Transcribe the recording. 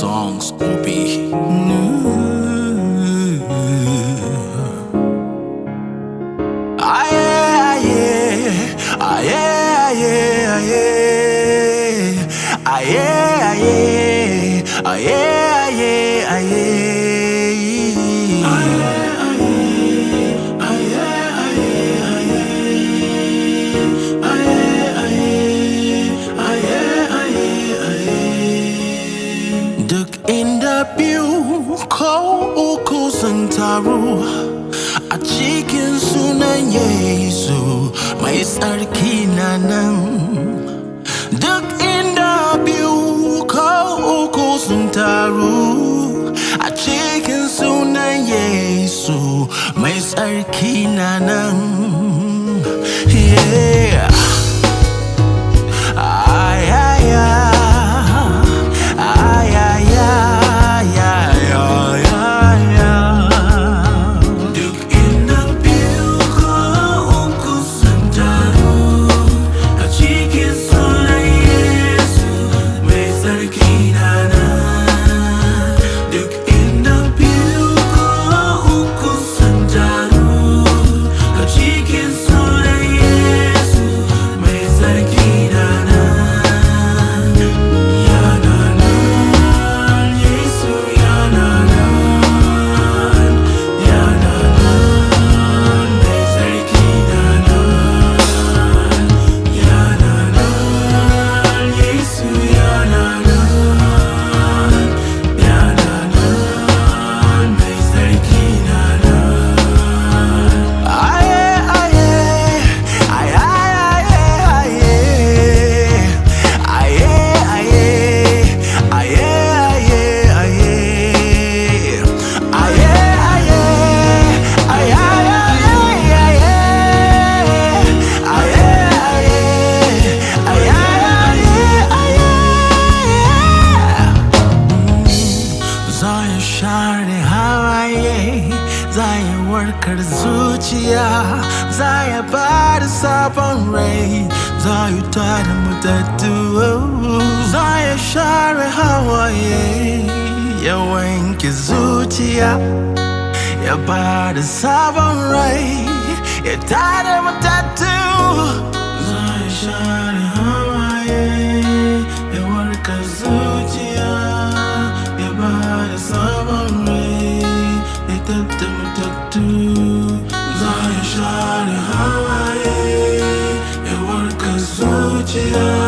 Nelsongz Obi. Duk inda biyu ko uku sun taru a cikin sunan Yesu mai tsarki na nan. Duk inda biyu ko uku sun taru a cikin sunan Yesu mai tsarki na nan. Yeah. Zai warkar zuciya, zai bada sabon rai, zai tada matattu, zai share hawaye, ya wanke zuciya, ya bada sabon rai, ya tada matattu, zai share hawaye, ya warkar zuciya, ya bada sabon rai, ya tada matattu, zai share hawaye, ya warkar zuciya.